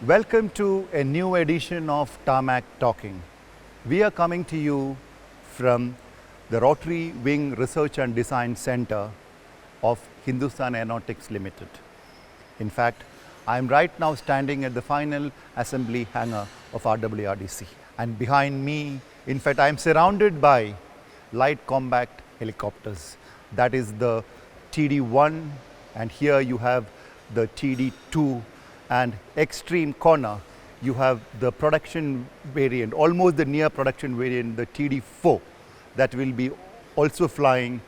Welcome to a new edition of Tarmak Talking. We are coming to you from the Rotary Wing Research and Design Center of Hindustan Aeronautics Limited. In fact, I am right now standing at the final assembly hangar of RWRDC. And behind me, in fact, I am surrounded by light combat helicopters. That is the TD-1, and here you have the TD-2, and extreme corner you have the production variant, almost the near production variant, the TD-4, that will be also flying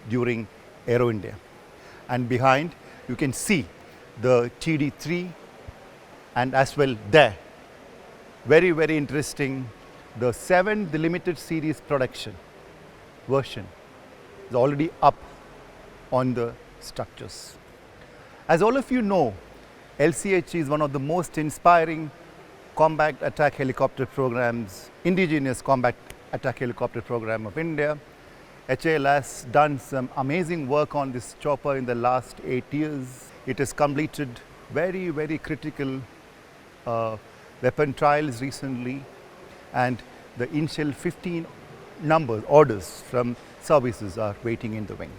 during Aero India. And behind you can see the TD-3, and as well there, very interesting, the 7th limited series production version is already up on the structures. As all of you know, LCH is one of the most inspiring combat attack helicopter programs, indigenous combat attack helicopter program of India. HAL has done some amazing work on this chopper in the last 8 years. It has completed very critical weapon trials recently, and the initial 15 orders from services are waiting in the wing.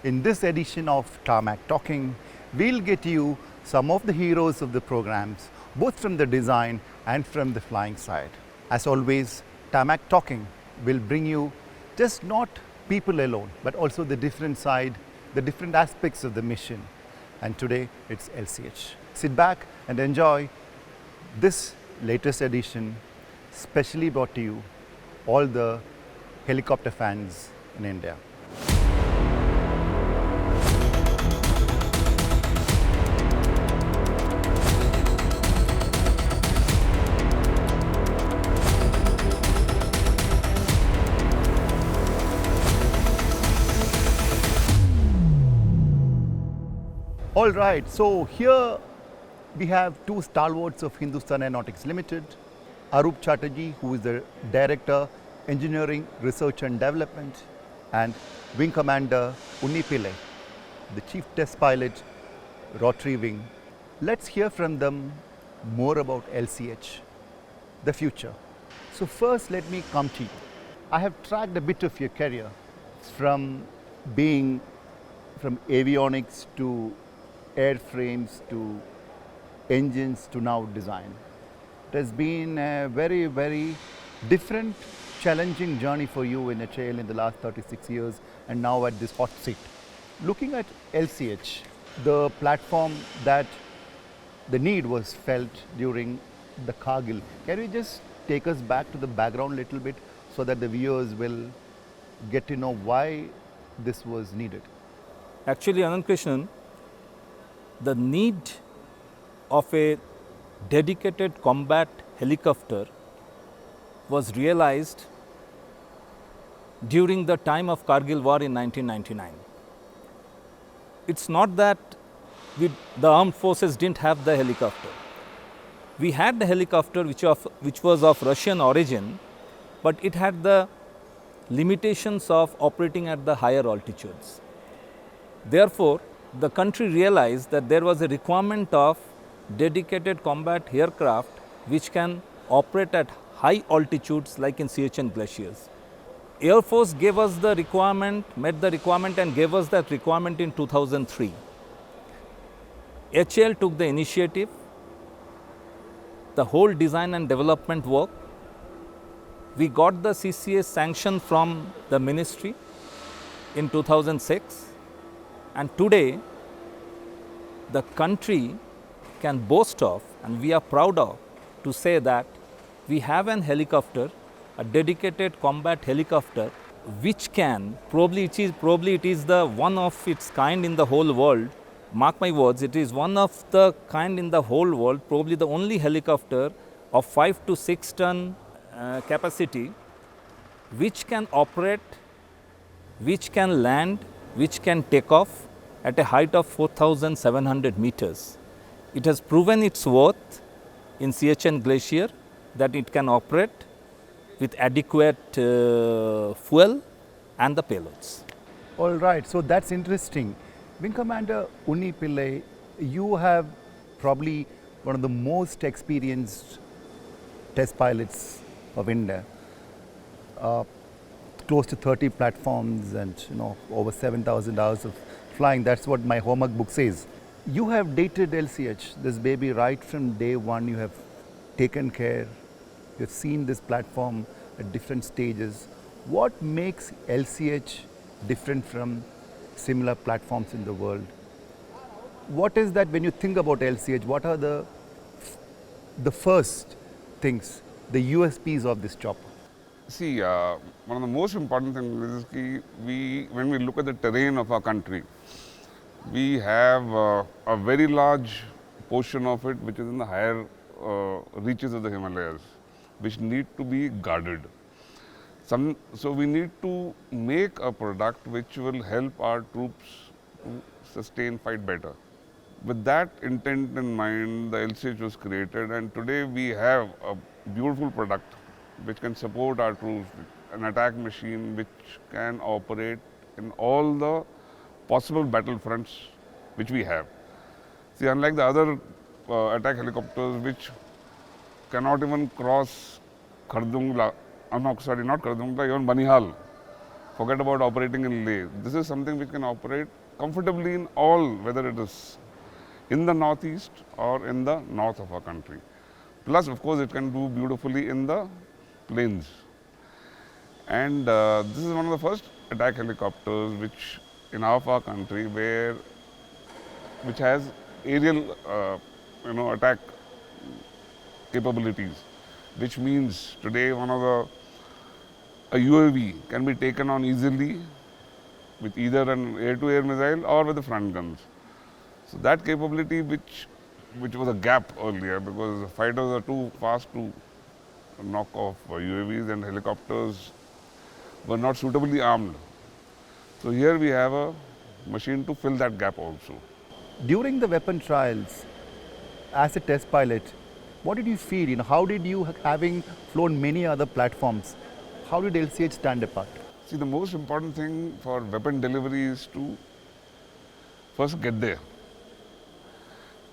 In this edition of Tarmac Talking, we'll get you some of the heroes of the programs, both from the design and from the flying side. As always, Tarmac Talking will bring you just not people alone, but also the different side, the different aspects of the mission. And today it's LCH. Sit back and enjoy this latest edition, specially brought to you all the helicopter fans in India. All right, so here we have two stalwarts of Hindustan Aeronautics Limited, Arup Chatterjee, who is the Director, Engineering, Research and Development, and Wing Commander Unni Pillai, the Chief Test Pilot, Rotary Wing. Let's hear from them more about LCH, the future. So first, let me come to you. I have tracked a bit of your career from avionics to airframes to engines to now design. It has been a very different, challenging journey for you in HAL in the last 36 years and now at this hot seat. Looking at LCH, the platform that the need was felt during the Kargil, can you just take us back to the background a little bit so that the viewers will get to know why this was needed? Actually, Anantha Krishnan, the need of a dedicated combat helicopter was realized during the time of Kargil war in 1999. It's not that the armed forces didn't have the helicopter. We had the helicopter which was of Russian origin, but it had the limitations of operating at the higher altitudes. Therefore, the country realized that there was a requirement of dedicated combat aircraft which can operate at high altitudes like in CHN glaciers. Air Force gave us the requirement, met the requirement and gave us that requirement in 2003. HAL took the initiative, the whole design and development work. We got the CCA sanction from the ministry in 2006. And today, the country can boast of, and we are proud of, to say that we have an helicopter, a dedicated combat helicopter, which can, probably it is the one of its kind in the whole world. Mark my words, it is one of the kind in the whole world, probably the only helicopter of 5 to 6 ton capacity, which can operate, which can land, which can take off at a height of 4,700 meters. It has proven its worth in CHN glacier that it can operate with adequate fuel and the payloads. All right, so that's interesting. Wing Commander Unni Pillai, you have probably one of the most experienced test pilots of India. Close to 30 platforms and over 7,000 hours of flying. That's what my homework book says. You have dated LCH, this baby, right from day one. You have taken care. You have seen this platform at different stages. What makes LCH different from similar platforms in the world? What is that when you think about LCH? What are the first things, the USPs of this chopper? See, one of the most important things is that when we look at the terrain of our country, we have a very large portion of it which is in the higher reaches of the Himalayas, which need to be guarded. So we need to make a product which will help our troops to sustain, fight better. With that intent in mind, the LCH was created, and today we have a beautiful product which can support our troops, an attack machine which can operate in all the possible battlefronts which we have. See, unlike the other attack helicopters which cannot even cross Khardungla, not Khardungla, even Banihal. Forget about operating in Leh. This is something which can operate comfortably in all, whether it is in the northeast or in the north of our country. Plus, of course, it can do beautifully in the plains. And this is one of the first attack helicopters which in our country which has aerial attack capabilities, which means today a UAV can be taken on easily with either an air-to-air missile or with the front guns. So that capability which was a gap earlier because the fighters are too fast to knock off UAVs and helicopters were not suitably armed. So here we have a machine to fill that gap also. During the weapon trials, as a test pilot, what did you feel? How did you, having flown many other platforms, how did LCH stand apart? See, the most important thing for weapon delivery is to first get there.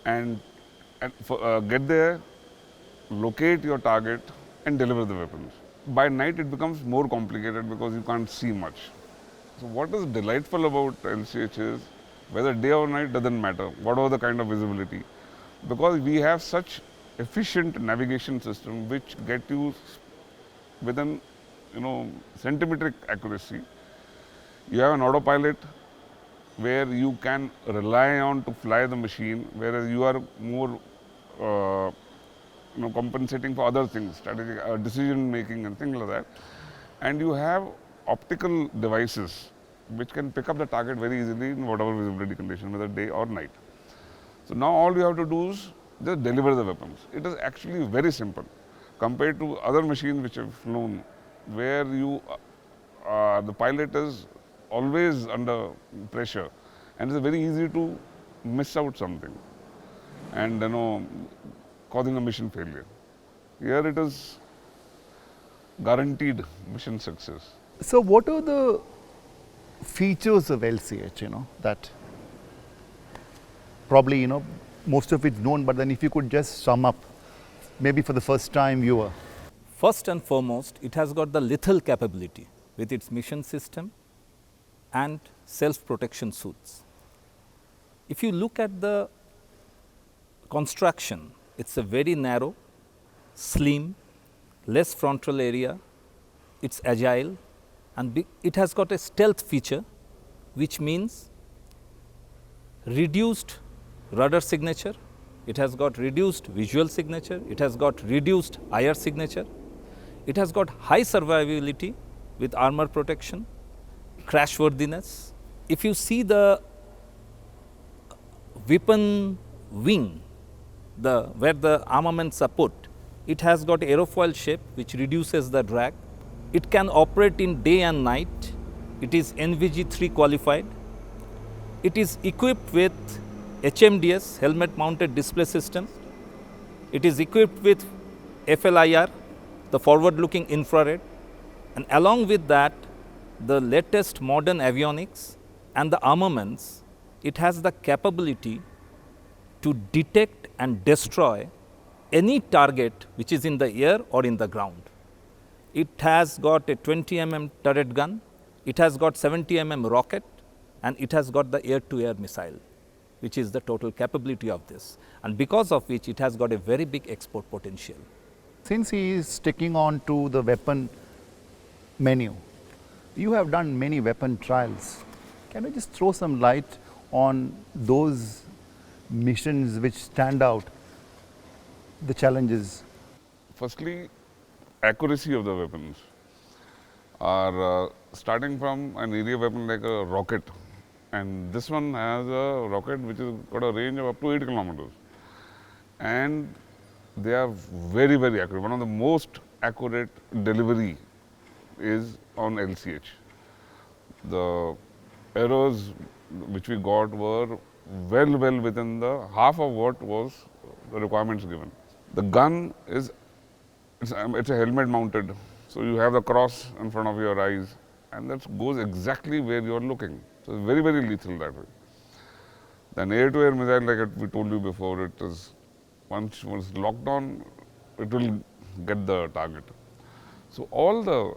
And get there, locate your target and deliver the weapons. By night it becomes more complicated because you can't see much. So what is delightful about LCH is whether day or night doesn't matter, whatever the kind of visibility. Because we have such efficient navigation system which get you within centimetric accuracy. You have an autopilot where you can rely on to fly the machine, whereas you are more compensating for other things, strategic decision making and things like that. And you have optical devices which can pick up the target very easily in whatever visibility condition, whether day or night. So now all you have to do is just deliver the weapons. It is actually very simple compared to other machines which have flown, where the pilot is always under pressure and it's very easy to miss out something and causing a mission failure. Here it is guaranteed mission success. So what are the features of LCH, that probably, most of it's known, but then if you could just sum up, maybe for the first time viewer. First and foremost, it has got the lethal capability with its mission system and self-protection suits. If you look at the construction, it's a very narrow, slim, less frontal area, it's agile, and it has got a stealth feature, which means reduced rudder signature, it has got reduced visual signature, it has got reduced IR signature, it has got high survivability with armor protection, crashworthiness. If you see the weapon wing, where the armaments are put, it has got aerofoil shape which reduces the drag. It can operate in day and night. It is NVG3 qualified. It is equipped with HMDS, helmet mounted display system. It is equipped with FLIR, the forward looking infrared, and along with that the latest modern avionics and the armaments. It has the capability to detect and destroy any target which is in the air or in the ground. It has got a 20 mm turret gun, it has got 70 mm rocket, and it has got the air-to-air missile, which is the total capability of this, and because of which it has got a very big export potential. Since he is sticking on to the weapon menu, you have done many weapon trials. Can you just throw some light on those missions which stand out, the challenges? Firstly, accuracy of the weapons are starting from an area weapon like a rocket, and this one has a rocket which has got a range of up to 8 kilometers, and they are very, very accurate. One of the most accurate delivery is on LCH. The Aeros which we got were well within the half of what was the requirements given. The gun is, it's a helmet mounted, so you have the cross in front of your eyes, and that goes exactly where you are looking. So it's very, very lethal that way. Then air-to-air missile, like we told you before, it is once locked on, it will get the target. So all the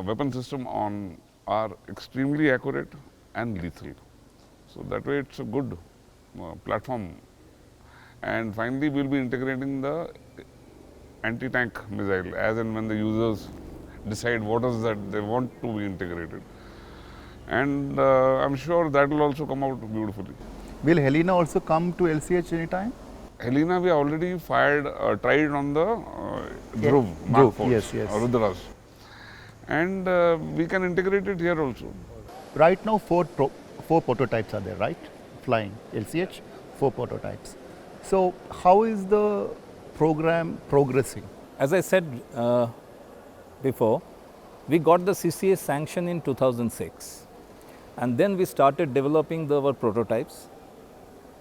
weapon system on are extremely accurate and lethal. So that way it's a good platform. And finally, we'll be integrating the anti-tank missile as and when the users decide what is that they want to be integrated. And I'm sure that will also come out beautifully. Will Helena also come to LCH anytime? Helena, we already tried on the Dhruv, Mark Dhruv, IV, yes. Rudras. And we can integrate it here also. Right now, four prototypes are there, right? Flying LCH, 4 prototypes. So, how is the program progressing? As I said before, we got the CCA sanction in 2006, and then we started developing our prototypes.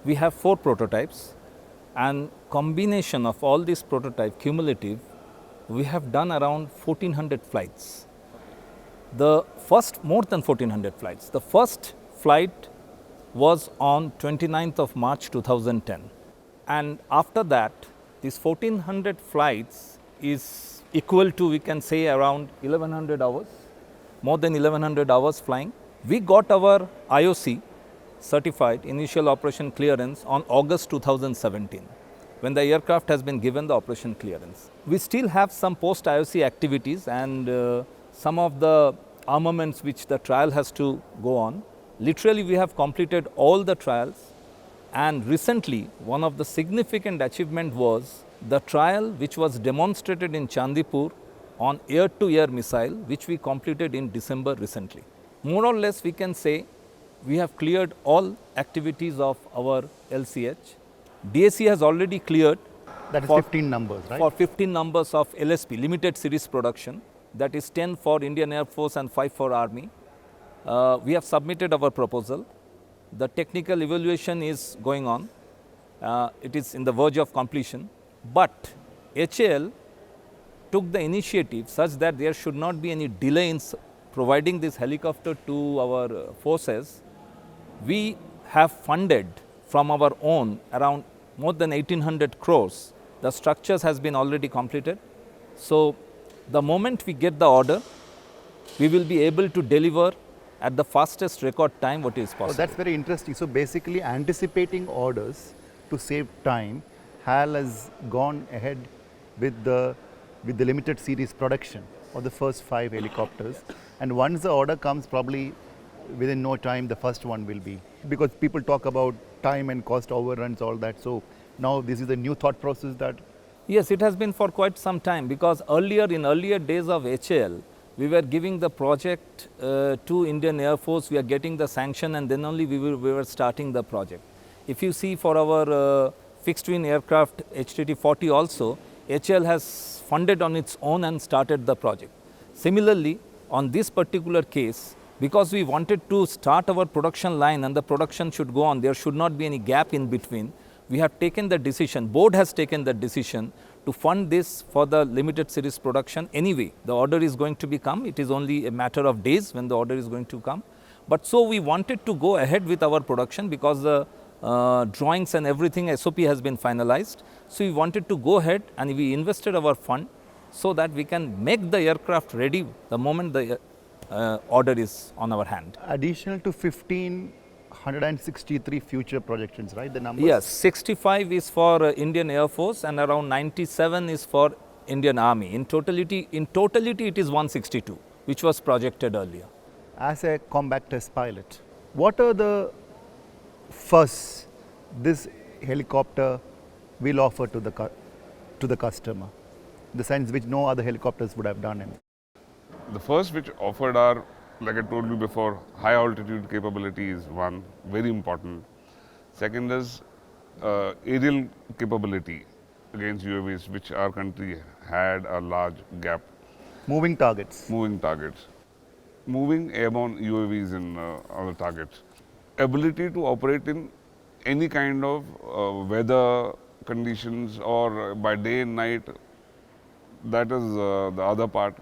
We have 4 prototypes, and combination of all these prototypes, cumulative, we have done around 1400 flights. The first, more than 1400 flights. The first flight was on 29th of March 2010. And after that, these 1400 flights is equal to, we can say, around 1100 hours, more than 1100 hours flying. We got our IOC certified initial operation clearance on August 2017, when the aircraft has been given the operation clearance. We still have some post IOC activities and some of the armaments which the trial has to go on. Literally, we have completed all the trials, and recently one of the significant achievement was the trial which was demonstrated in Chandipur on air-to-air missile, which we completed in December recently. More or less, we can say we have cleared all activities of our LCH. DSE has already cleared. That is 15 numbers, right? For 15 numbers of LSP, limited series production, that is 10 for Indian Air Force and 5 for Army. We have submitted our proposal. The technical evaluation is going on. It is in the verge of completion. But HAL took the initiative such that there should not be any delay in providing this helicopter to our forces. We have funded from our own around more than 1800 crores. The structures has been already completed. So the moment we get the order, we will be able to deliver at the fastest record time what is possible. Oh, that's very interesting. So basically, anticipating orders to save time, HAL has gone ahead with the limited series production of the first 5 helicopters. And once the order comes, probably within no time, the first one will be. Because people talk about time and cost overruns, all that. So now this is a new thought process that. Yes, it has been for quite some time, because in earlier days of HAL, we were giving the project to Indian Air Force, we are getting the sanction, and then only we were starting the project. If you see for our fixed wing aircraft HTT-40 also, HAL has funded on its own and started the project. Similarly, on this particular case, because we wanted to start our production line and the production should go on, there should not be any gap in between, we have taken the decision, board has taken the decision to fund this for the limited series production anyway. The order is going to come, it is only a matter of days when the order is going to come. But so we wanted to go ahead with our production because the drawings and everything, SOP has been finalized. So we wanted to go ahead and we invested our fund so that we can make the aircraft ready the moment the order is on our hand. Additional to 1,563 future projections, right? The numbers? Yes, 65 is for Indian Air Force and around 97 is for Indian Army. In totality it is 162, which was projected earlier. As a combat test pilot, what are the firsts this helicopter will offer to the customer? The sense which no other helicopters would have done. The first which offered are, like I told you before, high altitude capability is one, very important. Second is aerial capability against UAVs, which our country had a large gap. Moving targets. Moving targets. Moving airborne UAVs in other targets. Ability to operate in any kind of weather conditions or by day and night, that is the other part.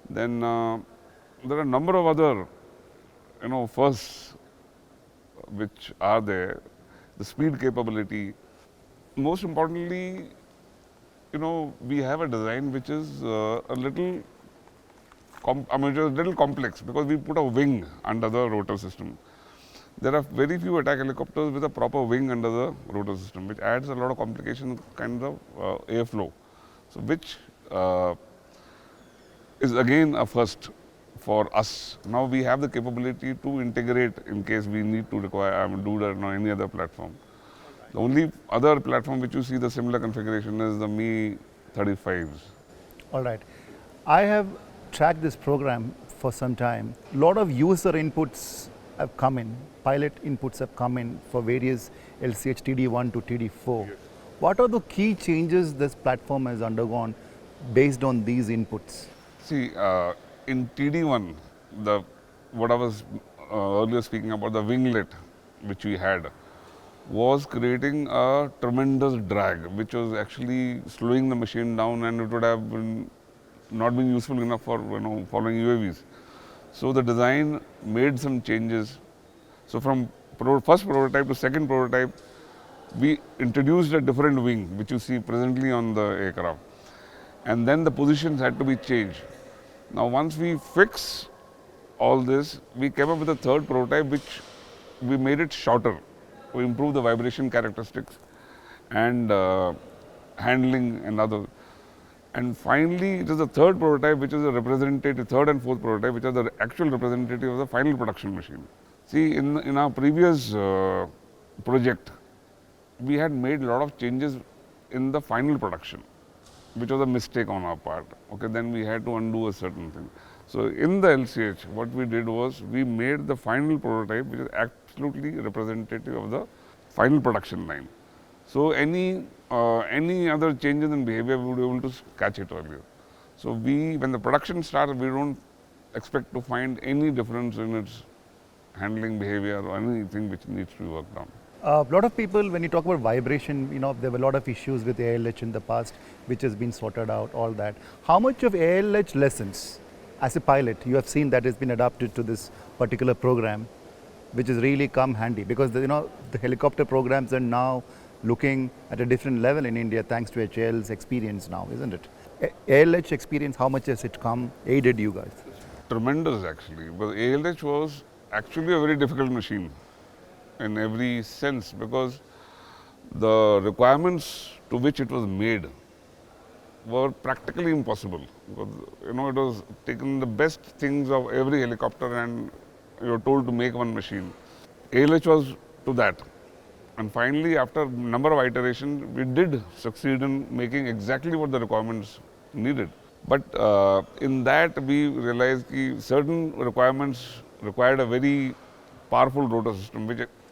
Then there are a number of other, firsts which are there. The speed capability. Most importantly, we have a design which is a little complex because we put a wing under the rotor system. There are very few attack helicopters with a proper wing under the rotor system, which adds a lot of complication kind of airflow. So which is again a first for us. Now we have the capability to integrate in case we need to require do that on any other platform. The only other platform which you see the similar configuration is the Mi-35s. All right. I have tracked this program for some time. A lot of user inputs have come in, pilot inputs have come in for various LCH TD1 to TD4. Yes. What are the key changes this platform has undergone based on these inputs? See, in TD1, what I was earlier speaking about, the winglet which we had, was creating a tremendous drag, which was actually slowing the machine down, and it would have not been useful enough for following UAVs. So the design made some changes. So from first prototype to second prototype, we introduced a different wing, which you see presently on the aircraft, and then the positions had to be changed. Now once we fix all this, we came up with a third prototype, which we made it shorter. We improved the vibration characteristics and handling and other. And finally, it is the third prototype, which is a representative, third and fourth prototype, which are the actual representative of the final production machine. See, in our previous project, we had made a lot of changes in the final production, which was a mistake on our part. Okay, then we had to undo a certain thing. So in the LCH, what we did was we made the final prototype, which is absolutely representative of the final production line. So any other changes in behavior, we would be able to catch it earlier. So when the production starts, we don't expect to find any difference in its handling behavior or anything which needs to be worked on. A lot of people, when you talk about vibration, there were a lot of issues with ALH in the past, which has been sorted out, all that. How much of ALH lessons, as a pilot, you have seen that has been adapted to this particular program, which has really come handy? Because the helicopter programs are now looking at a different level in India thanks to HAL's experience now, isn't it? ALH experience, how much has it aided you guys? Tremendous actually, because ALH was actually a very difficult machine in every sense, because the requirements to which it was made were practically impossible. Because it was taken the best things of every helicopter and you were told to make one machine. ALH was to that. And finally, after a number of iterations, we did succeed in making exactly what the requirements needed. But in that, we realized that certain requirements required a very powerful rotor system,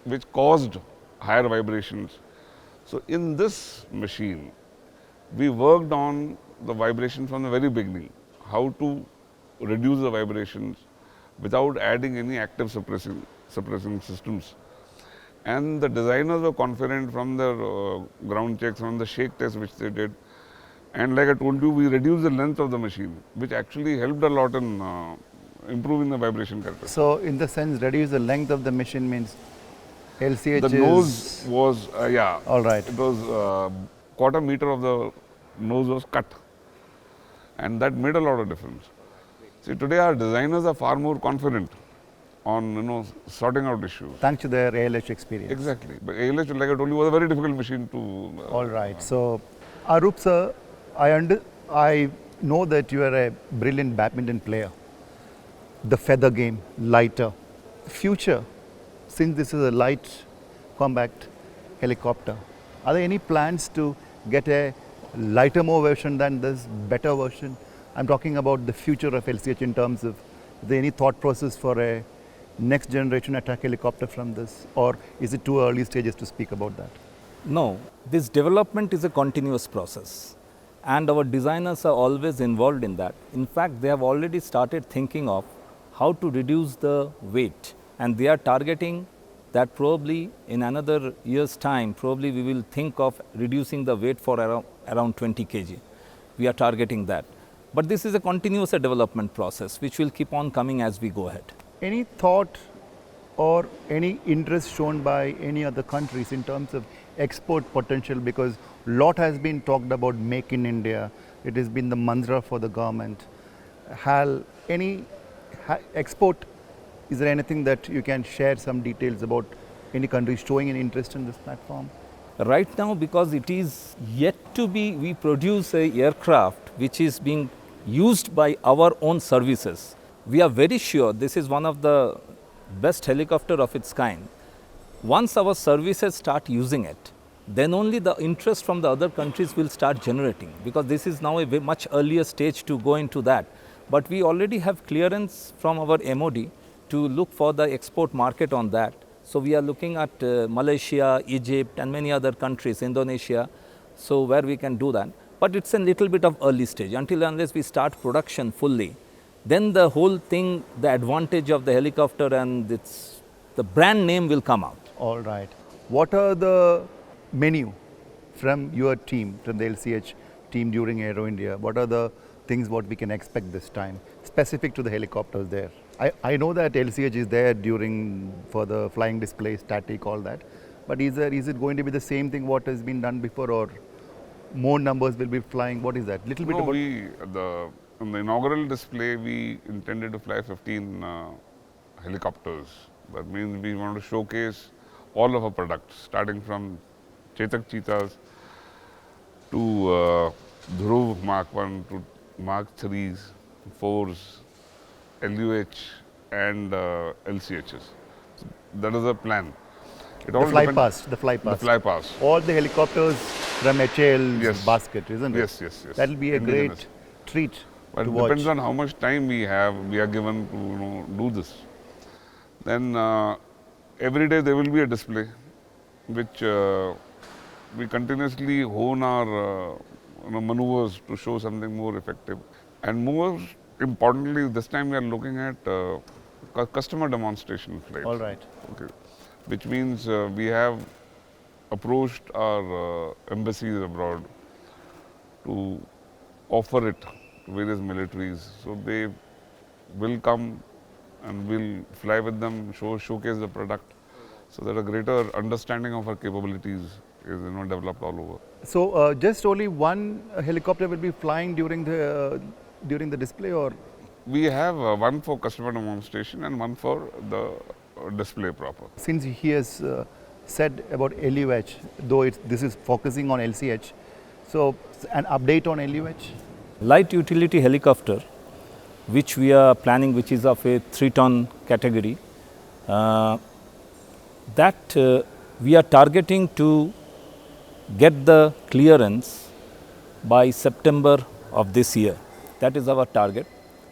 which caused higher vibrations. So in this machine, we worked on the vibration from the very beginning, how to reduce the vibrations without adding any active suppressing systems. And the designers were confident from the ground checks, from the shake test which they did. And like I told you, we reduced the length of the machine, which actually helped a lot in improving the vibration characteristics. So in the sense, reduce the length of the machine means LCH The is... nose was, All right. it was quarter meter of the nose was cut, and that made a lot of difference. See, today our designers are far more confident on sorting out issues. Thanks to their ALH experience. Exactly. But ALH, like I told you, was a very difficult machine to. All right. So, Arup sir, I know that you are a brilliant badminton player. The feather game, lighter. Future, since this is a light, compact helicopter, are there any plans to get a lighter more version than this, better version? I'm talking about the future of LCH in terms of, is there any thought process for a next generation attack helicopter from this, or is it too early stages to speak about that? No, this development is a continuous process, and our designers are always involved in that. In fact, they have already started thinking of how to reduce the weight, and they are targeting that probably in another year's time, probably we will think of reducing the weight for around 20 kg. We are targeting that. But this is a continuous development process which will keep on coming as we go ahead. Any thought or any interest shown by any other countries in terms of export potential, because lot has been talked about Make in India, it has been the mantra for the government. Export, is there anything that you can share some details about any country showing an interest in this platform? Right now, because it is yet to be, we produce a aircraft which is being used by our own services. We are very sure this is one of the best helicopter of its kind. Once our services start using it, then only the interest from the other countries will start generating, because this is now a much earlier stage to go into that. But we already have clearance from our MOD to look for the export market on that. So we are looking at Malaysia, Egypt and many other countries, Indonesia, so where we can do that. But it's a little bit of early stage. Until unless we start production fully, then the whole thing, the advantage of the helicopter and the brand name will come out. All right. What are the menu from your team, from the LCH team during Aero India? What are the things what we can expect this time, specific to the helicopters there? I know that LCH is there for the flying display, static, all that. But is it going to be the same thing what has been done before, or more numbers will be flying? What is that? Little bit about... On the inaugural display, we intended to fly 15 helicopters. That means we want to showcase all of our products, starting from Chetak Cheetahs to Dhruv Mark 1 to Mark 3s, 4s, LUH and LCHs. So that is the plan. The fly pass. All the helicopters from HAL's basket, isn't it? Yes. That will be a great treat. But it depends on how much time we are given to do this. Then every day there will be a display, which we continuously hone our maneuvers to show something more effective. And more importantly, this time we are looking at customer demonstration flights. All right. Okay. Which means we have approached our embassies abroad to offer it to various militaries. So they will come and we'll fly with them, showcase the product, so that a greater understanding of our capabilities is developed all over. So just only one helicopter will be flying during the display, or? We have one for customer demonstration and one for the display proper. Since he has said about LUH, though this is focusing on LCH, so an update on LUH? Light utility helicopter, which we are planning, which is of a 3-ton category, that we are targeting to get the clearance by September of this year. That is our target.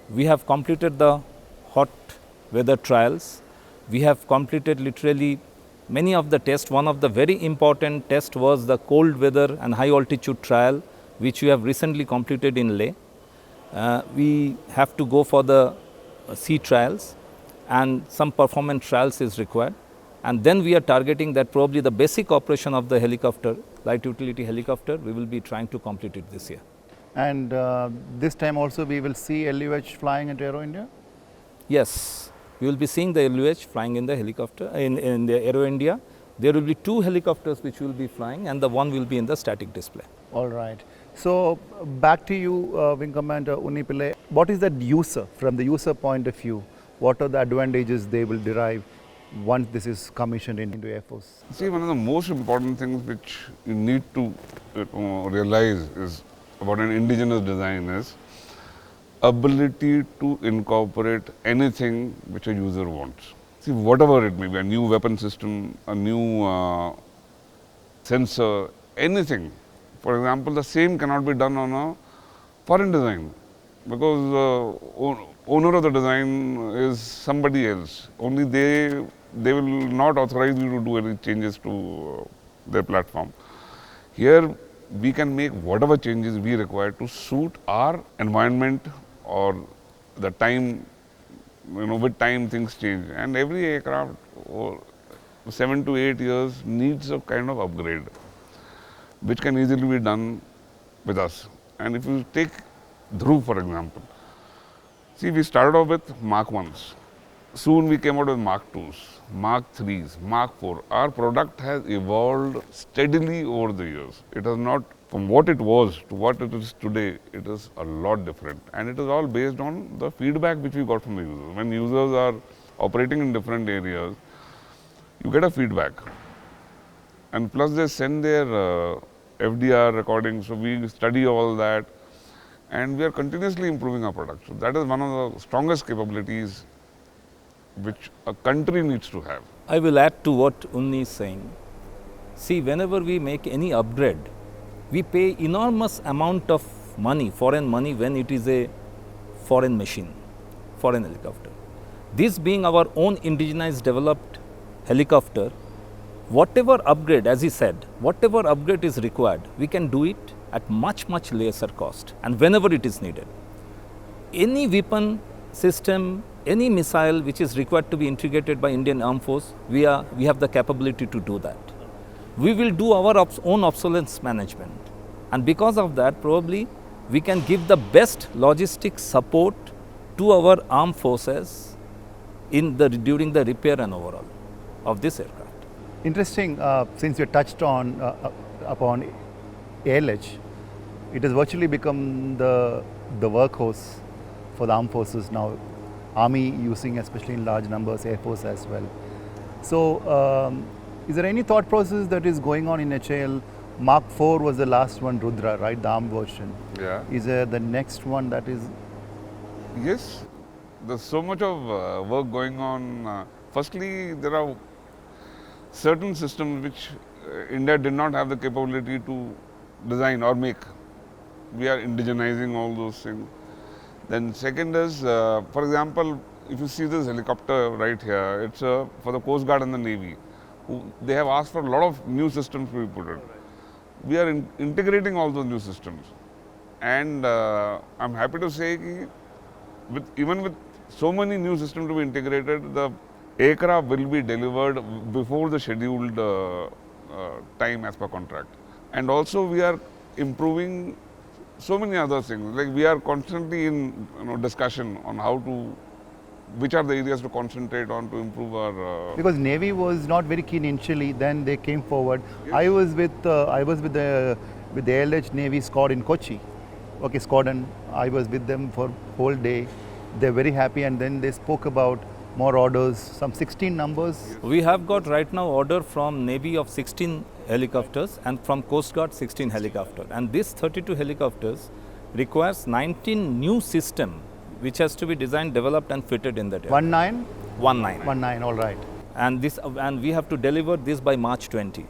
We have completed the hot weather trials. We have completed literally many of the tests. One of the very important tests was the cold weather and high altitude trial, which we have recently completed in Leh. We have to go for the sea trials, and some performance trials is required. And then we are targeting that probably the basic operation of the helicopter, light utility helicopter, we will be trying to complete it this year. And this time also we will see LUH flying at Aero India? Yes, we will be seeing the LUH flying in the helicopter, in the Aero India. There will be 2 helicopters which will be flying, and the one will be in the static display. All right. So back to you, Wing Commander Unipillai. What is that user, from the user point of view, what are the advantages they will derive once this is commissioned into Air Force? See, one of the most important things which you need to realize is about an indigenous design is ability to incorporate anything which a user wants. See, whatever it may be, a new weapon system, a new sensor, anything. For example, the same cannot be done on a foreign design because the owner of the design is somebody else. Only they will not authorize you to do any changes to their platform. Here, we can make whatever changes we require to suit our environment or the time. With time things change, and every aircraft or 7 to 8 years needs a kind of upgrade, which can easily be done with us. And if you take Dhruv, for example, see, we started off with Mark 1s. Soon we came out with Mark 2s, Mark 3s, Mark 4. Our product has evolved steadily over the years. It has not, from what it was to what it is today, it is a lot different. And it is all based on the feedback which we got from the users. When users are operating in different areas, you get a feedback. And plus they send their FDR recordings, so we study all that. And we are continuously improving our product. So that is one of the strongest capabilities which a country needs to have. I will add to what Unni is saying. See, whenever we make any upgrade, we pay enormous amount of money, foreign money, when it is a foreign machine, foreign helicopter. This being our own indigenized developed helicopter, whatever upgrade, as he said, whatever upgrade is required, we can do it at much lesser cost and whenever it is needed. Any weapon system, any missile which is required to be integrated by Indian Armed Force, we have the capability to do that. We will do our own obsolescence management, and because of that, probably we can give the best logistic support to our armed forces during the repair and overhaul of this aircraft. Interesting, since you touched on upon ALH, it has virtually become the workhorse for the armed forces now. Army using, especially in large numbers, Air Force as well. So, is there any thought process that is going on in HAL? Mark 4 was the last one, Rudra, right? The armed version. Yeah. Is there the next one that is? Yes, there's so much of work going on. Firstly, there are certain systems which India did not have the capability to design or make. We are indigenizing all those things. Then second is, for example, if you see this helicopter right here, it's for the Coast Guard and the Navy. They have asked for a lot of new systems to be put in. We are integrating all those new systems. And I'm happy to say that even with so many new systems to be integrated, the aircraft will be delivered before the scheduled time as per contract. And also we are improving so many other things. Like we are constantly in discussion on which are the areas to concentrate on to improve our. Because Navy was not very keen initially. Then they came forward. Yes. I was with the ALH Navy squad in Kochi. Okay, squadron. I was with them for whole day. They're very happy, and then they spoke about more orders, some 16 numbers. We have got right now order from Navy of 16 helicopters and from Coast Guard 16 helicopters. And this 32 helicopters requires 19 new system which has to be designed, developed and fitted in that area. 19? 19, all right. And we have to deliver this by March 20.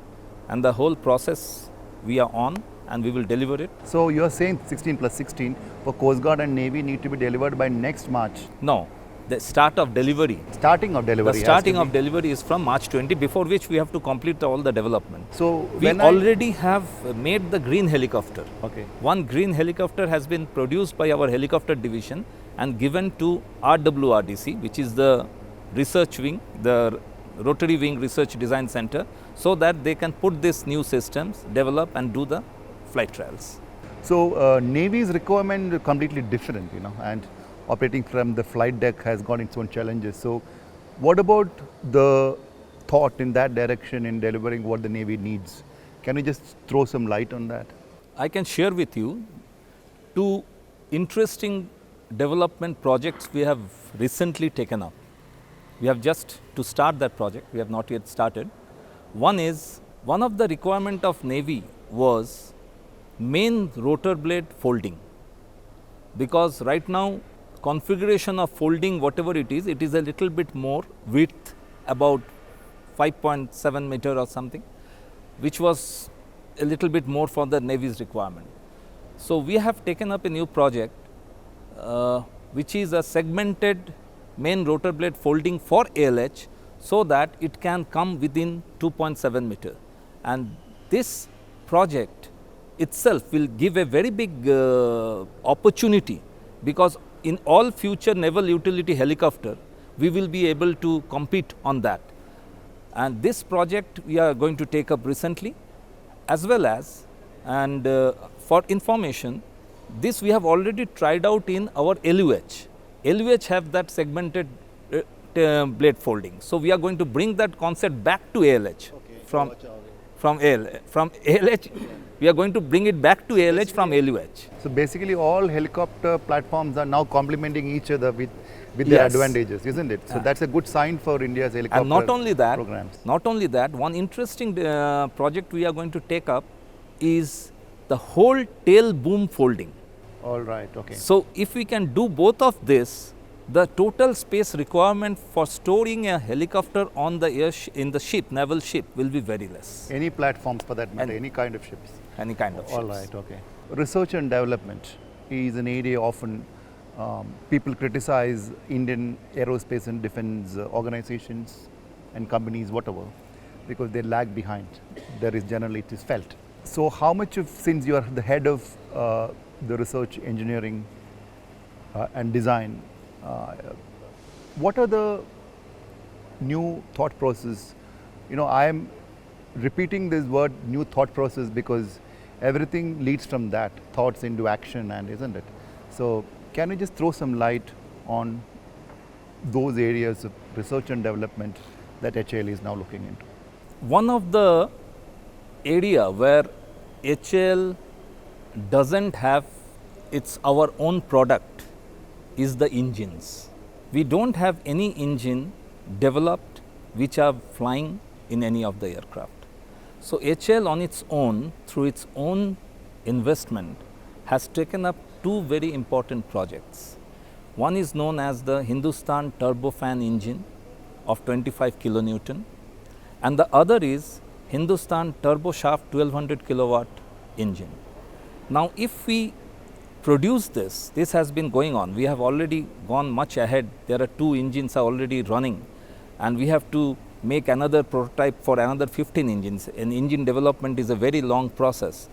And the whole process we are on, and we will deliver it. So you're saying 16 plus 16 for Coast Guard and Navy need to be delivered by next March? No. The start of delivery. Starting of delivery. The starting of delivery is from March 20, before which we have to complete all the development. So we already have made the green helicopter. Okay. One green helicopter has been produced by our helicopter division and given to RWRDC, which is the research wing, the Rotary Wing Research Design Center, so that they can put these new systems, develop and do the flight trials. So Navy's requirement is completely different, and operating from the flight deck has got its own challenges. So what about the thought in that direction in delivering what the Navy needs. Can you just throw some light on that? I can share with you two interesting development projects we have recently taken up. We have just to start that project, we have not yet started. One is, one of the requirement of Navy was main rotor blade folding, because right now configuration of folding whatever it is a little bit more width, about 5.7 meter or something, which was a little bit more for the Navy's requirement. So we have taken up a new project which is a segmented main rotor blade folding for ALH, so that it can come within 2.7 meter. And this project itself will give a very big opportunity, because in all future naval utility helicopter, we will be able to compete on that. And this project we are going to take up recently, as well as, and for information, this we have already tried out in our LUH. LUH have that segmented blade folding. So we are going to bring that concept back to ALH. From ALH, we are going to bring it back to ALH from LUH. So basically all helicopter platforms are now complementing each other with their Yes. advantages, isn't it? So that's a good sign for India's helicopter And not only that, programs. one interesting project we are going to take up is the whole tail boom folding. All right, okay. So if we can do both of this, the total space requirement for storing a helicopter on the in the ship, naval ship, will be very less. Any platforms for that matter, any kind of ships. Any kind of ships. All right, okay. Research and development is an area often people criticize Indian aerospace and defense organizations and companies, whatever, because they lag behind. There is generally, it is felt. So how much of, since you are the head of the research, engineering and design, what are the new thought process? You know, I am repeating this word new thought process because everything leads from that, thoughts into action, and isn't it? So can you just throw some light on those areas of research and development that HAL is now looking into? One of the area where HAL doesn't have our own product is the engines. We don't have any engine developed which are flying in any of the aircraft. So HAL on its own, through its own investment, has taken up two very important projects. One is known as the Hindustan turbofan engine of 25 kilonewton, and the other is Hindustan turboshaft 1200 kilowatt engine. Now if we produce this has been going on. We have already gone much ahead. There are two engines are already running, and we have to make another prototype for another 15 engines. And engine development is a very long process.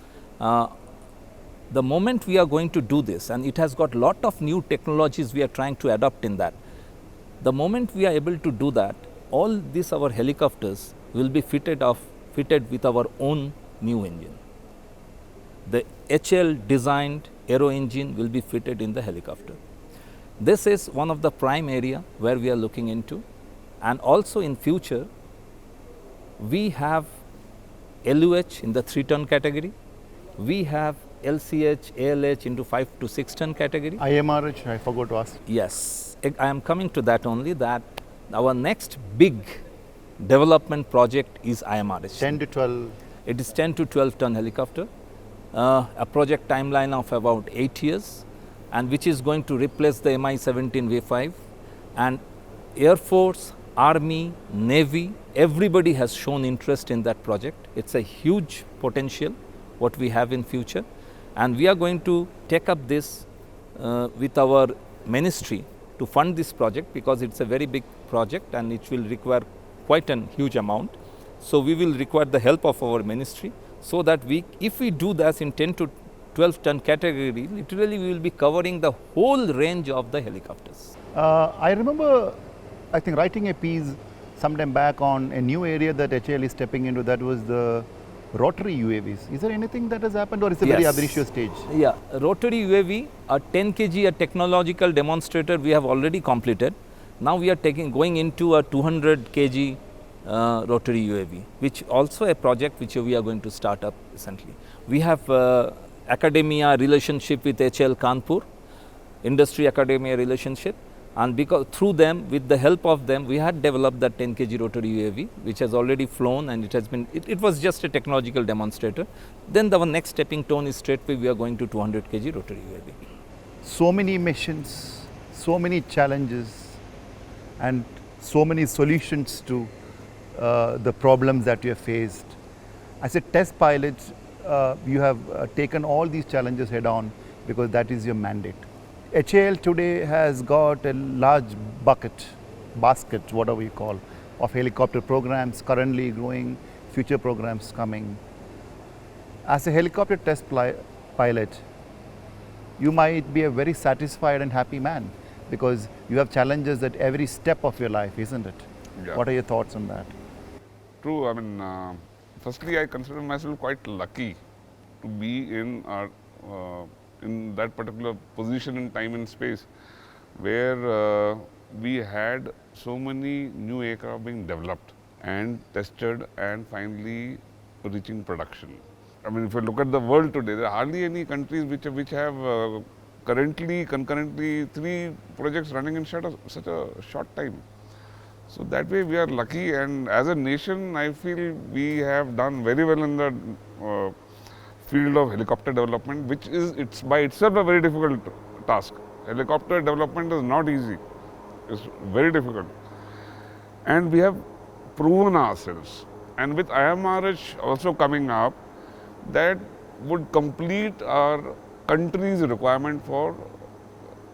The moment we are going to do this, and it has got lot of new technologies we are trying to adopt in that. The moment we are able to do that, all these our helicopters will be fitted with our own new engine. The HAL designed Aero engine will be fitted in the helicopter. This is one of the prime area where we are looking into, and also in future we have LUH in the 3-ton category, we have LCH, ALH into 5 to 6 ton category. IMRH, I forgot to ask. Yes, I am coming to that only, that our next big development project is IMRH. 10 to 12. It is 10 to 12 ton helicopter. A project timeline of about 8 years, and which is going to replace the Mi-17 V5, and Air Force, Army, Navy, everybody has shown interest in that project. It's a huge potential what we have in future, and we are going to take up this with our ministry to fund this project, because it's a very big project and it will require quite a huge amount. So we will require the help of our ministry, so that if we do this in 10 to 12 ton category, literally we will be covering the whole range of the helicopters. I remember, I think, writing a piece sometime back on a new area that HAL is stepping into, that was the rotary UAVs. Is there anything that has happened, or is it a very ambitious stage? Yeah, rotary UAV, a 10 kg a technological demonstrator we have already completed. Now we are going into a 200 kg rotary UAV, which also a project which we are going to start up recently. We have academia relationship with HL Kanpur, industry academia relationship, and because through them, with the help of them, we had developed that 10 kg rotary UAV, which has already flown, and it has been, it was just a technological demonstrator. Then our next stepping stone is straightway we are going to 200 kg rotary UAV. So many missions, so many challenges, and so many solutions to the problems that you have faced. As a test pilot, you have taken all these challenges head on because that is your mandate. HAL today has got a large basket, whatever you call, of helicopter programs currently growing, future programs coming. As a helicopter test pilot, you might be a very satisfied and happy man because you have challenges at every step of your life, isn't it? Yeah. What are your thoughts on that? True. I mean, firstly, I consider myself quite lucky to be in that particular position in time and space where we had so many new aircraft being developed and tested and finally reaching production. I mean, if you look at the world today, there are hardly any countries which have concurrently 3 projects running in such a short time. So that way we are lucky, and as a nation, I feel we have done very well in the field of helicopter development, which is by itself a very difficult task. Helicopter development is not easy; it's very difficult, and we have proven ourselves. And with IMRH also coming up, that would complete our country's requirement for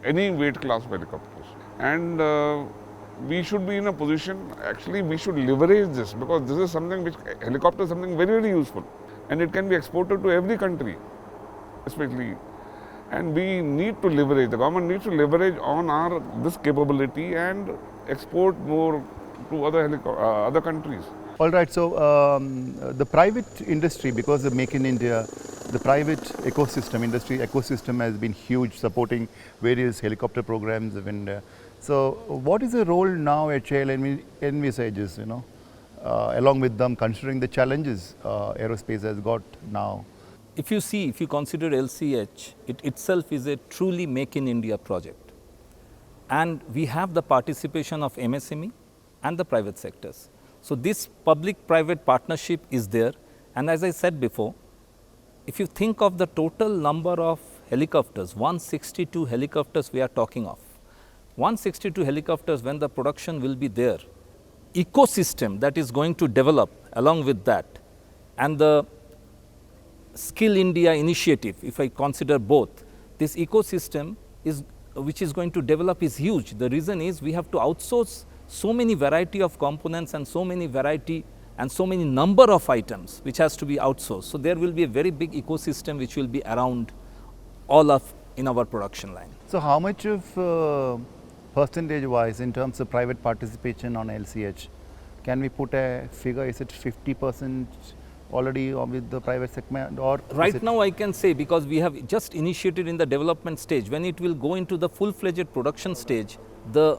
any weight class of helicopters. And we should be in a position, actually we should leverage this, because this is something which, helicopter is something very, very useful, and it can be exported to every country, especially. And we need to leverage, the government needs to leverage on this capability and export more to other countries. All right, so the private industry, because of Make in India, the private industry ecosystem has been huge, supporting various helicopter programs of India. So what is the role now HAL envisages, along with them, considering the challenges aerospace has got now? If you consider LCH, it itself is a truly Make in India project. And we have the participation of MSME and the private sectors. So this public-private partnership is there. And as I said before, if you think of the total number of helicopters, 162 helicopters we are talking of. 162 helicopters, when the production will be there, ecosystem that is going to develop along with that, and the Skill India initiative, if I consider both, this ecosystem which is going to develop is huge. The reason is we have to outsource so many variety of components and so many variety and so many number of items which has to be outsourced. So there will be a very big ecosystem which will be around all of in our production line. So how much of percentage wise in terms of private participation on LCH, can we put a figure? Is it 50% already with the private segment, or right now I can say, because we have just initiated in the development stage, when it will go into the full-fledged production stage, the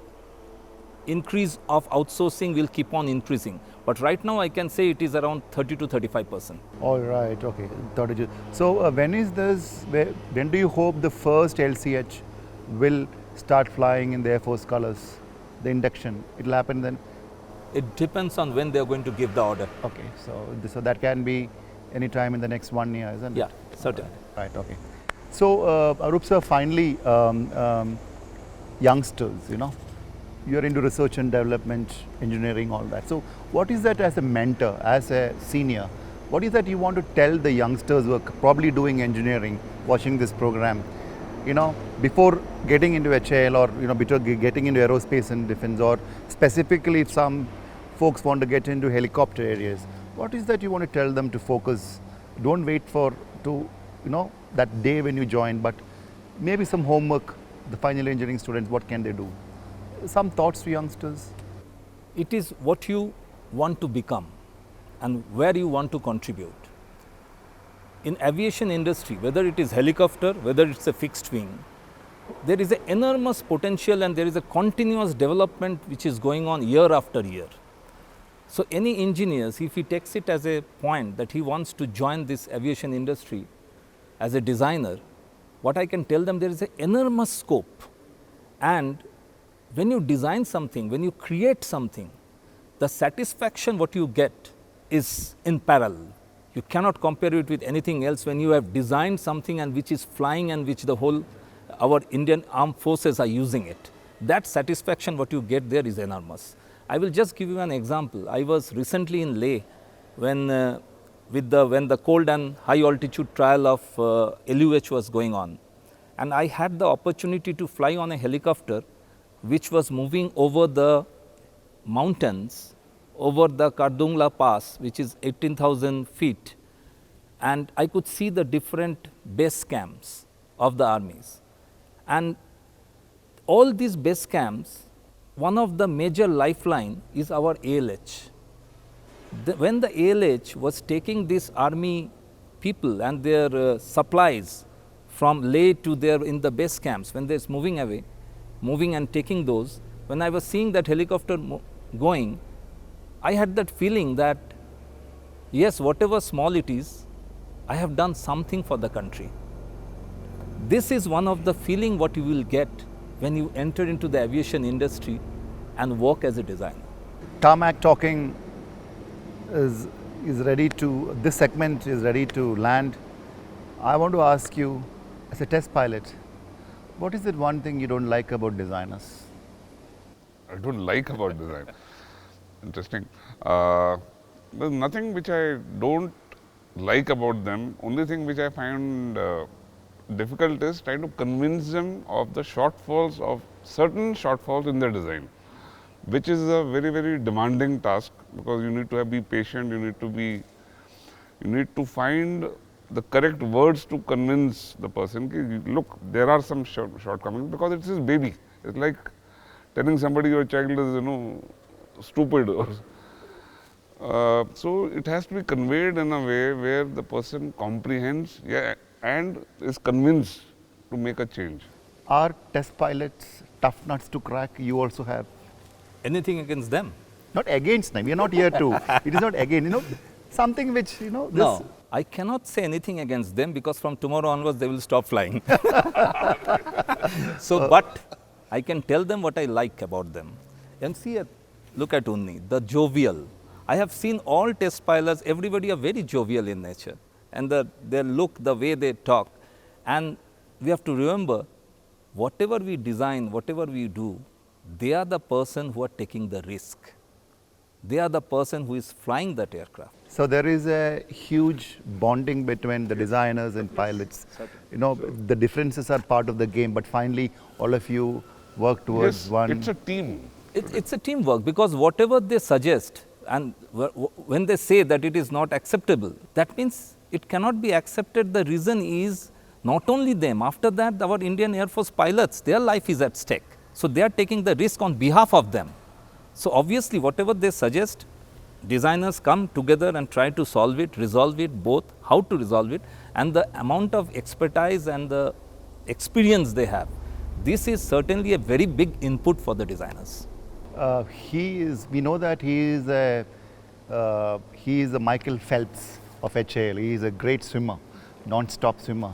increase of outsourcing will keep on increasing. But right now I can say it is around 30 to 35%. All right, okay. So when is this, when do you hope the first LCH will start flying in the Air Force colors, the induction? It will happen then? It depends on when they are going to give the order. Okay, so that can be any time in the next 1 year, isn't it? Yeah, certainly. Right, okay. So Arup sir, finally, youngsters, you're into research and development, engineering, all that. So what is that as a mentor, as a senior? What is that you want to tell the youngsters who are probably doing engineering, watching this program, before getting into HAL or, before getting into aerospace and defense, or specifically if some folks want to get into helicopter areas, what is that you want to tell them to focus? Don't wait for that day when you join, but maybe some homework, the final engineering students, what can they do? Some thoughts to youngsters? It is what you want to become and where you want to contribute. In aviation industry, whether it is helicopter, whether it's a fixed wing, there is an enormous potential and there is a continuous development which is going on year after year. So any engineers, if he takes it as a point that he wants to join this aviation industry as a designer, what I can tell them, there is an enormous scope. And when you design something, when you create something, the satisfaction what you get is in parallel. You cannot compare it with anything else when you have designed something and which is flying and which the whole, our Indian armed forces are using it. That satisfaction what you get there is enormous. I will just give you an example. I was recently in Leh when the cold and high altitude trial of LUH was going on. And I had the opportunity to fly on a helicopter which was moving over the mountains, over the Kardungla Pass, which is 18,000 feet. And I could see the different base camps of the armies. And all these base camps, one of the major lifeline is our ALH. When the ALH was taking these army people and their supplies from Leh to their in the base camps, when they are moving away, moving and taking those, when I was seeing that helicopter going, I had that feeling that yes, whatever small it is, I have done something for the country. This is one of the feeling what you will get when you enter into the aviation industry and work as a designer. Tarmac Talking is ready to, this segment is ready to land. I want to ask you, as a test pilot, what is the one thing you don't like about designers? I don't like about design. Interesting. There's nothing which I don't like about them. Only thing which I find difficult is trying to convince them of the shortfalls of certain shortfalls in their design, which is a very, very demanding task, because you need to be patient, you need to find the correct words to convince the person, look, there are some shortcomings, because it's his baby. It's like telling somebody your child is, stupid. So it has to be conveyed in a way where the person comprehends, and is convinced to make a change. Are test pilots tough nuts to crack? You also have? Anything against them? Not against them. We are not here to. It is not again. Something which this. No, I cannot say anything against them, because from tomorrow onwards they will stop flying. So, but I can tell them what I like about them. And see, look at Unni, the jovial. I have seen all test pilots, everybody are very jovial in nature. And their look, the way they talk. And we have to remember, whatever we design, whatever we do, they are the person who are taking the risk. They are the person who is flying that aircraft. So there is a huge bonding between the designers and pilots. The differences are part of the game, but finally all of you work towards one. It's a team. It's a teamwork, because whatever they suggest, and when they say that it is not acceptable, that means it cannot be accepted. The reason is not only them, after that our Indian Air Force pilots, their life is at stake. So they are taking the risk on behalf of them. So obviously whatever they suggest, designers come together and try to solve it, resolve it, both how to resolve it, and the amount of expertise and the experience they have. This is certainly a very big input for the designers. We know that he is a Michael Phelps of HAL. He is a great swimmer, non-stop swimmer.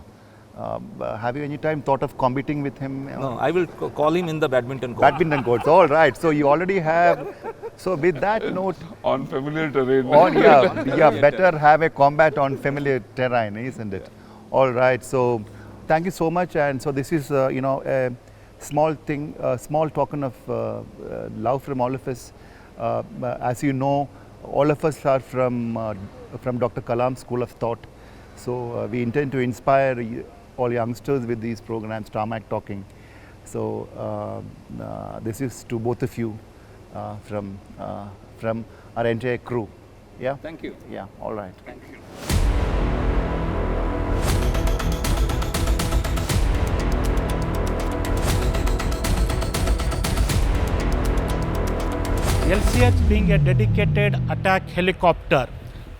Have you any time thought of competing with him? No, I will call him in the badminton court. Badminton courts, all right. So you already have. So with that note, on familiar terrain. Better have a combat on familiar terrain, isn't it? All right. So thank you so much. And so this is a small thing, a small token of love from all of us. As you know, all of us are from Dr. Kalam's School of Thought. So we intend to inspire all youngsters with these programs, Tarmac Talking. So this is to both of you from our entire crew. Yeah? Thank you. Yeah, all right. Thank you. LCH being a dedicated attack helicopter,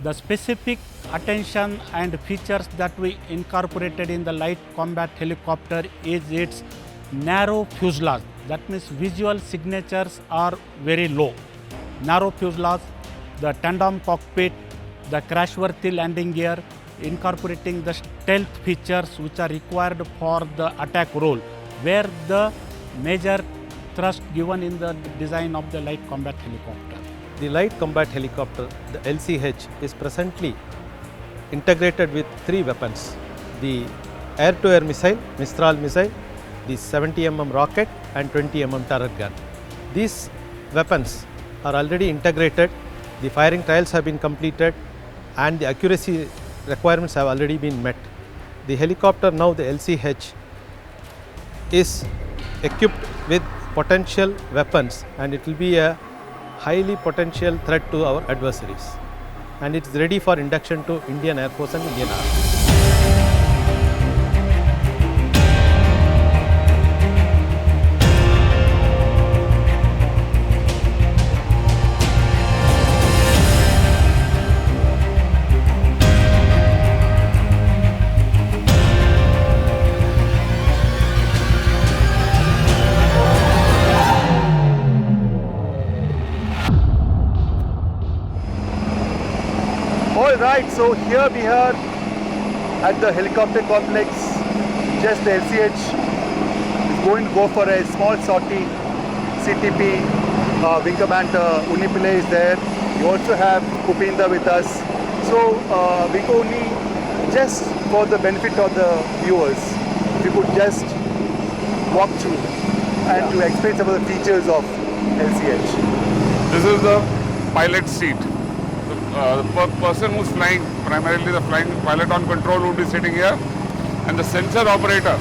the specific attention and features that we incorporated in the light combat helicopter is its narrow fuselage. That means visual signatures are very low. Narrow fuselage, the tandem cockpit, the crashworthy landing gear, incorporating the stealth features which are required for the attack role, where the major thrust given in the design of the light combat helicopter. The light combat helicopter, the LCH, is presently integrated with 3 weapons: the air-to-air missile, Mistral missile, the 70 mm rocket and 20 mm turret gun. These weapons are already integrated, the firing trials have been completed and the accuracy requirements have already been met. The helicopter now, the LCH, is equipped with potential weapons and it will be a highly potential threat to our adversaries, and it is ready for induction to Indian Air Force and Indian Army. All right, so here we are at the helicopter complex. Just the LCH is going to go for a small sortie. CTP, Wing Commander Unipile is there. We also have Kupinda with us. So we could only, just for the benefit of the viewers, if you could just walk through and to explain some of the features of LCH. This is the pilot seat. The person who's flying, primarily the flying pilot on control, would be sitting here, and the sensor operator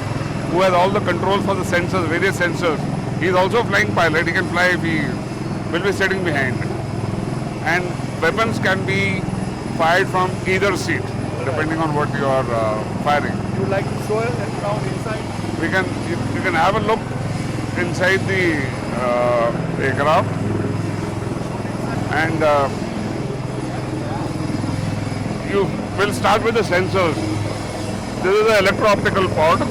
who has all the controls for the sensors, various sensors, he is also flying pilot. He can fly if he will be sitting behind. And weapons can be fired from either seat, depending on what you are firing. You would like to show it around inside? You can have a look inside the aircraft, and you will start with the sensors. This is the electro-optical pod.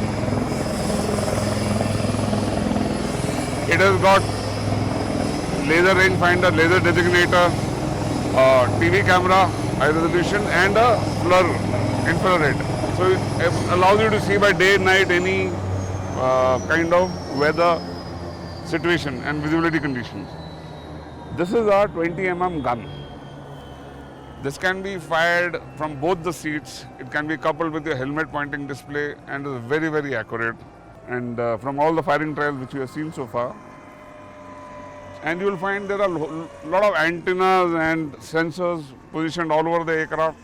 It has got laser rangefinder, laser designator, TV camera, high resolution, and a blur infrared. So it allows you to see by day and night any kind of weather situation and visibility conditions. This is our 20 mm gun. This can be fired from both the seats. It can be coupled with your helmet pointing display and is very, very accurate. And from all the firing trials which you have seen so far. And you will find there are a lot of antennas and sensors positioned all over the aircraft.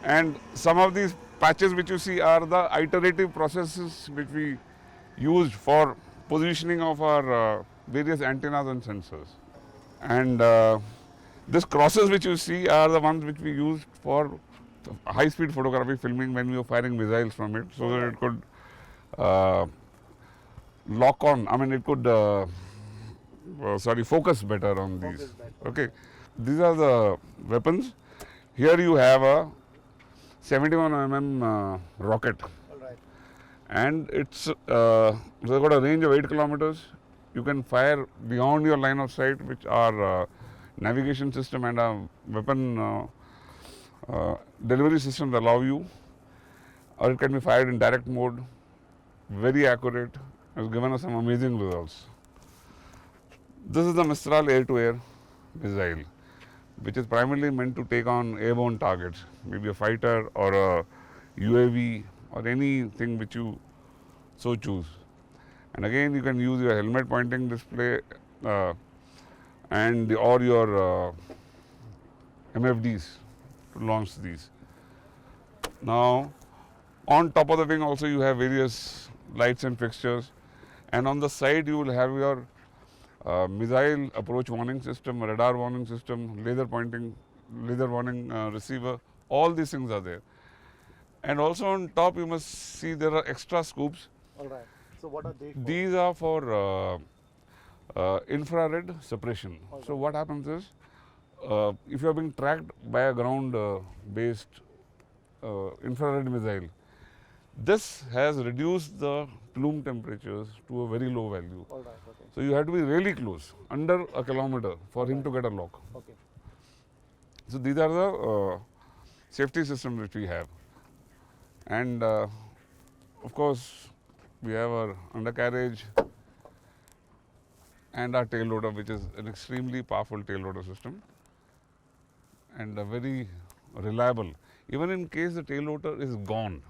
And some of these patches which you see are the iterative processes which we used for positioning of our various antennas and sensors. And these crosses which you see are the ones which we used for high-speed photography filming when we were firing missiles from it, so that it could lock on. I mean, it could focus better on these. Okay, these are the weapons. Here you have a 71 mm rocket, and it's got a range of 8 kilometers. You can fire beyond your line of sight, which are navigation system and a weapon delivery system allow you, or it can be fired in direct mode, very accurate, has given us some amazing results. This is the Mistral air-to-air missile, which is primarily meant to take on airborne targets, maybe a fighter or a UAV or anything which you so choose. And again, you can use your helmet pointing display and or your MFDs to launch these. Now, on top of the wing also you have various lights and fixtures, and on the side you will have your missile approach warning system, radar warning system, laser warning receiver. All these things are there. And also on top you must see there are extra scoops. All right. So what are they for? These are for infrared suppression. So what happens is, if you are being tracked by a ground-based infrared missile, this has reduced the plume temperatures to a very low value. All right, okay. So you have to be really close, under a kilometer, for him to get a lock. Okay. So these are the safety systems which we have. And of course, we have our undercarriage and our tail loader, which is an extremely powerful tail loader system and very reliable. Even in case the tail loader is gone,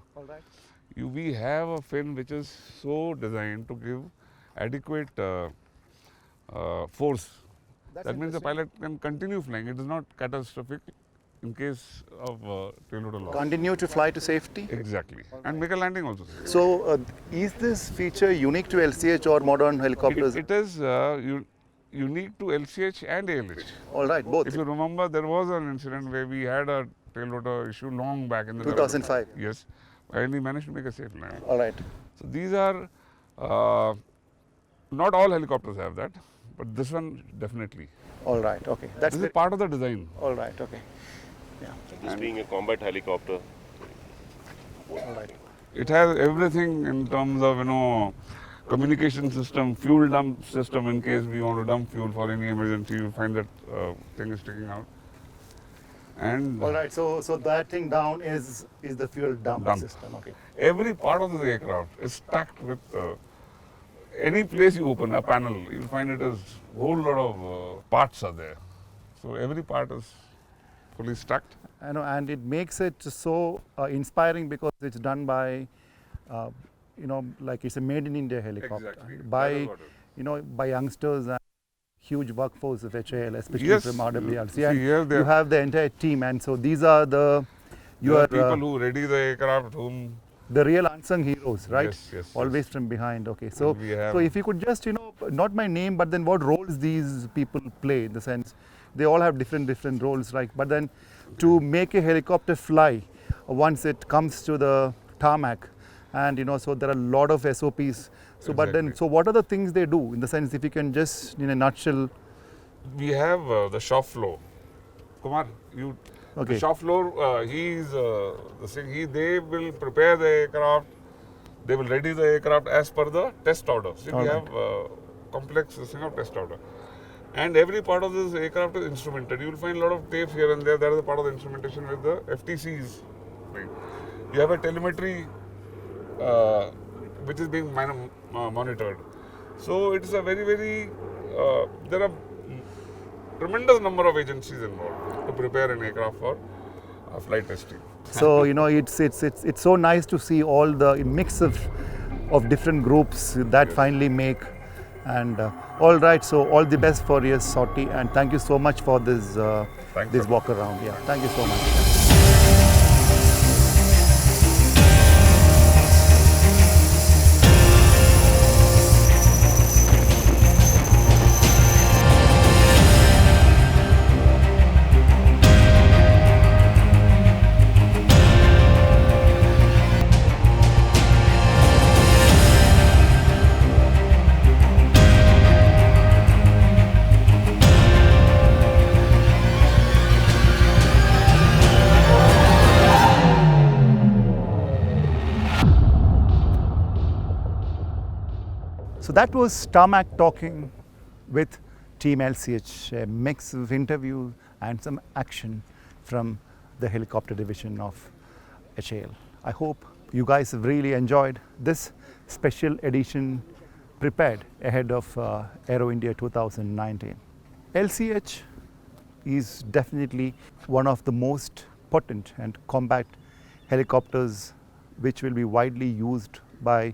we have a fin which is so designed to give adequate force. That means the pilot can continue flying. It is not catastrophic in case of tail loader loss. Continue to fly to safety. Exactly. And make a landing also. So, is this feature unique to LCH or modern helicopters? It is unique to LCH and ALH. All right, both. If you remember, there was an incident where we had a tail rotor issue long back in the 2005. Yes, and we managed to make a safe landing. All right. So these are not all helicopters have that, but this one definitely. All right. Okay. That's This is part of the design. all right. Okay. Yeah. This being a combat helicopter, All right. It has everything in terms of communication system, fuel dump system in case we want to dump fuel for any emergency. You find that thing is sticking out. And All right. So that thing down is the fuel dump system. Okay. every part of the aircraft is stacked with any place you open a panel, you'll find it is a whole lot of parts are there. So every part is fully stacked. I know, and it makes it so inspiring because it's done by, like it's a made in India helicopter Exactly. by, That is what it by youngsters and huge workforce of HAL, especially Yes. from RWLC. See, And here they you are- have the entire team, and so these are There your are people who ready the aircraft, whom the real unsung heroes, right? Yes, yes, Always yes. from behind. Okay, so we have- so if you could just not my name, but then what roles these people play, in the sense they all have different roles, right? But then to make a helicopter fly, once it comes to the tarmac, and so there are a lot of SOPs. So but then, Exactly. so what are the things they do, in the sense, if you can just in a nutshell? we have the shop floor. Kumar, you Okay. the shop floor. He's the thing. They will prepare the aircraft. They will ready the aircraft as per the test order. See, we Alright. have complex system of test order, and every part of this aircraft is instrumented. You will find a lot of tapes here and there. That is a part of the instrumentation with the FTCs. Right. You have a telemetry which is being monitored. So it is a very there are tremendous number of agencies involved to prepare an aircraft for flight testing. So it's so nice to see all the mix of different groups that finally make. And all right, so all the best for your sortie, and thank you so much for this Thanks, this sir. walk around. Yeah, thank you so much. So that was Tarmak Talking with Team LCH, a mix of interview and some action from the helicopter division of HAL. I hope you guys have really enjoyed this special edition prepared ahead of Aero India 2019. LCH is definitely one of the most potent and combat helicopters which will be widely used by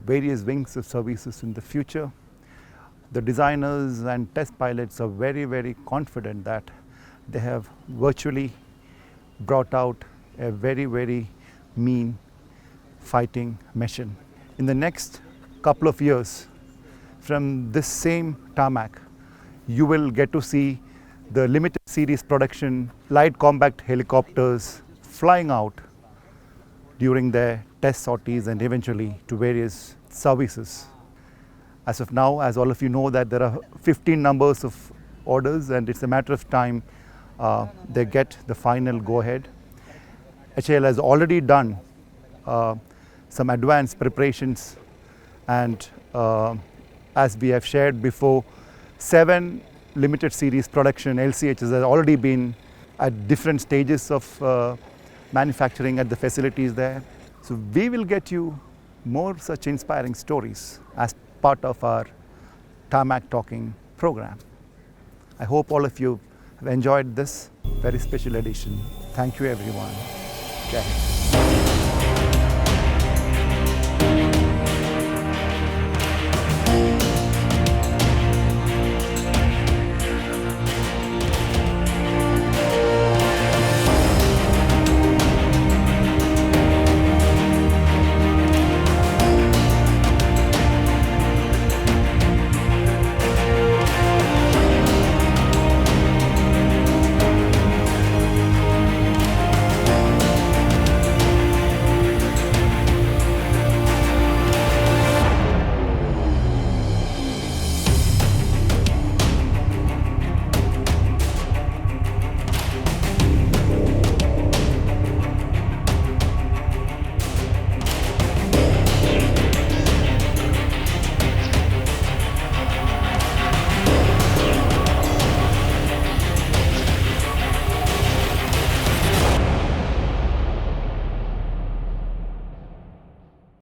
various wings of services in the future. The designers and test pilots are very confident that they have virtually brought out a very mean fighting machine. In the next couple of years, from this same tarmac, you will get to see the limited series production light combat helicopters flying out during their test sorties and eventually to various services. As of now, as all of you know, that there are 15 numbers of orders, and it's a matter of time they get the final go-ahead. HAL has already done some advanced preparations, and as we have shared before, 7 limited series production LCHs has already been at different stages of manufacturing at the facilities there. So we will get you more such inspiring stories as part of our Tarmak Talking program. I hope all of you have enjoyed this very special edition. Thank you everyone. Jai Hind.